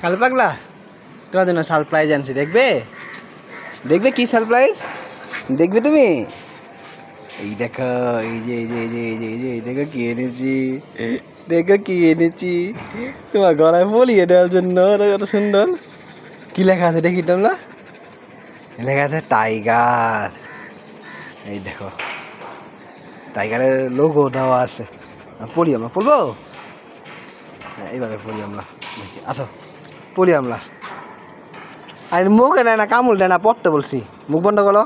কালো পাগলা তোমার জন্য সারপ্রাইজ আনছি, দেখবে? দেখবে কি সারপ্রাইজ দেখবে তুমি? এই দেখো, এই যে এই যে এই যে এই যে এই যে এই দেখো কি এনেছি, দেখো কি এনেছি তোমার গলায় পরিয়ে দেওয়ার জন্য। কত সুন্দর, কি লেখা আছে দেখি তোমরা? লেখা আছে টাইগার। এই দেখো টাইগারের লোগো দেওয়া আছে। পড়ি আমরা, পড়বো এইভাবে পড়ি আমরা, দেখি আসো পড়ি আমরা। আর মুখ দেয় না, কামড় দেয় না, পড়তে বলছি। মুখ বন্ধ করো,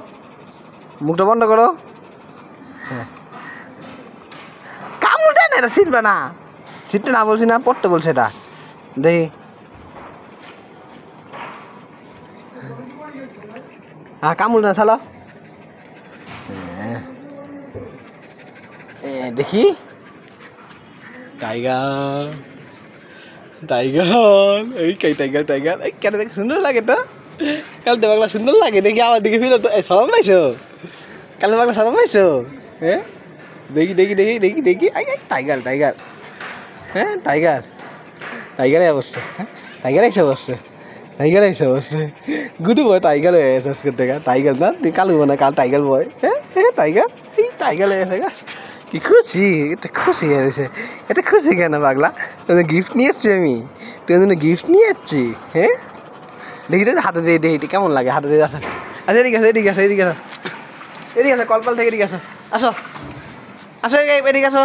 মুখটা বন্ধ করো। হ্যাঁ কামড় দেয় না, এটা ছিটবে না, ছিটতে না বলছি না, পড়তে বলছে এটা। দেখি হ্যাঁ কামড় না চালো। দেখি টাইগার, টাইগার এই কাই টাইগার, টাইগার এই কেন দেখে সুন্দর লাগে তো। কালতে পাগলা সুন্দর লাগে দেখি, আমার দিকে ফিরে তো সরম পাইছো? কালতে পাগলা সরম পাইছো? হ্যাঁ দেখি দেখি দেখি দেখি দেখি টাইগার, টাইগার হ্যাঁ টাইগার, টাইগারে অবশ্য, হ্যাঁ টাইগার এসে বসছে, টাইগার এসে বসছে। গুডু বয় টাইগার হয়ে গেছে আজকের থেকে। টাইগার না তুই কালু না, কাল টাইগার বয়। হ্যাঁ হ্যাঁ টাইগার, এই টাইগার হয়ে গেছে। কি খুশি, এটা খুশি হয়েছে, এটা খুশি কেন পাগলা? তোদের গিফট নিয়ে এসছি আমি, তোদের জন্য গিফট নিয়ে এসছি। হ্যাঁ দেখি তো হাতে দিয়ে দেখি কেমন লাগে, হাতে দিয়ে আসা। আচ্ছা এদিকে আসো, এদিকে আসো, এদিকে আসো, এদিকে আসো, কলপাল থেকে এদিকে আসো, আসো আসো এদিকে আসো,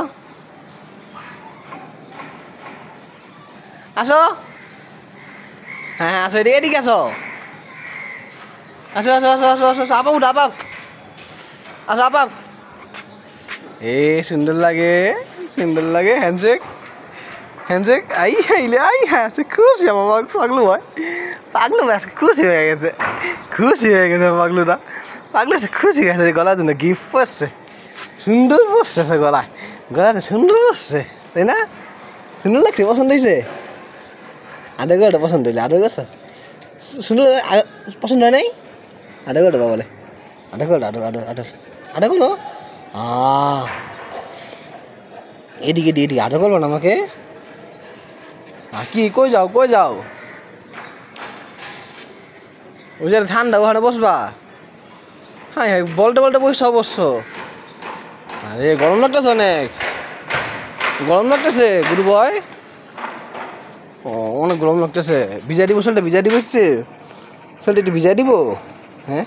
আসো হ্যাঁ হ্যাঁ আসো এদিকে, এদিকে আসো, আসো আসো আসো আসো আসো আপাপ উঠো, আপাপ আসো, আপাপ। এ সুন্দর লাগে, সুন্দর লাগে। Handshake, handshake. আই হাইলে আই হ্যাঁ খুশি আমার পাগলু ভাই, পাগলু ভাই আজকে খুশি হয়ে গেছে, খুশি হয়ে গেছে পাগলুটা। পাগলু খুশি হয়ে গেছে, গলার জন্য গিফট পড়ছে, সুন্দর পড়ছে সে গলায়, গলাটা সুন্দর পড়ছে তাই না? সুন্দর লাগছে, পছন্দ হয়েছে? আধা গলাটা পছন্দ হইলে, আধা গেছে সুন্দর পছন্দ হয় নাই? আধা গলাটা বলে, আধা গলাটা আধা আধা আধা আধা গলো। এদিকে দিয়ে এদিকে আধা করবো না আমাকে? কি কই যাও, কই যাও? ওই যে ঠান্ডা ওখানে বসবা? হ্যাঁ হ্যাঁ বলতে বলতে বসছো বসছো। আরে গরম লাগতেছে অনেক, গরম লাগতেছে গুরু বয়। ও অনেক গরম লাগতেছে, ভিজাই দিব শোলটা, ভিজাই দিব এসছে শোলটা, একটু ভিজাই দিব। হ্যাঁ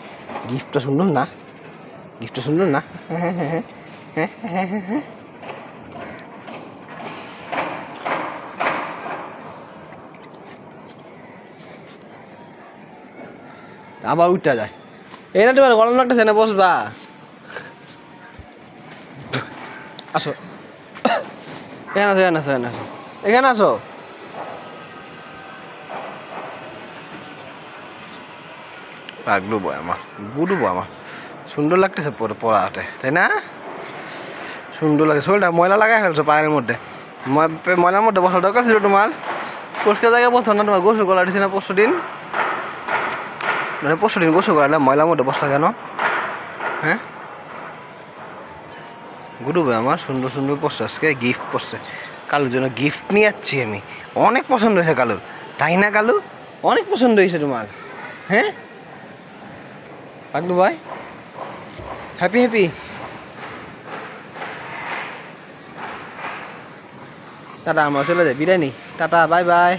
গিফটটা সুন্দর না, গিফটটা সুন্দর না? হ্যাঁ হ্যাঁ হ্যাঁ হ্যাঁ হ্যাঁ হ্যাঁ হ্যাঁ। আবার উঠটা যায়। এই না তোমার গরম লাগতেছে না, বসবা? আসো এখানে আসো, এখানে আসো, এখানে আসো, এখানে আসো। পাগলু বয় আমার, গুডু বয় আমার, সুন্দর লাগতেছে পরে পড়াতে তাই না? সুন্দর লাগে। শরীরটা ময়লা লাগাই ফেলছো পায়ের মধ্যে, ময়লার মধ্যে বসার দরকার ছিল তোমার, পরিষ্কার জায়গায় বসতো না। তোমার গোসল করা দিচ্ছে না পরশু দিন, মানে পরশু দিন গোসল করালে ময়লার মধ্যে বসলা কেন? হ্যাঁ গুডু ভাই আমার সুন্দর সুন্দর পড়ছে, আজকে গিফট পড়ছে, কালুর জন্য গিফট নিয়ে যাচ্ছি আমি। অনেক পছন্দ হয়েছে কালুর, তাই না কালু? অনেক পছন্দ হয়েছে তোমার। হ্যাঁ পাগলু ভাই হ্যাপি হ্যাপি। টাটা, আমরা চলে যাই, বিদায় নি, টাটা বাই বাই।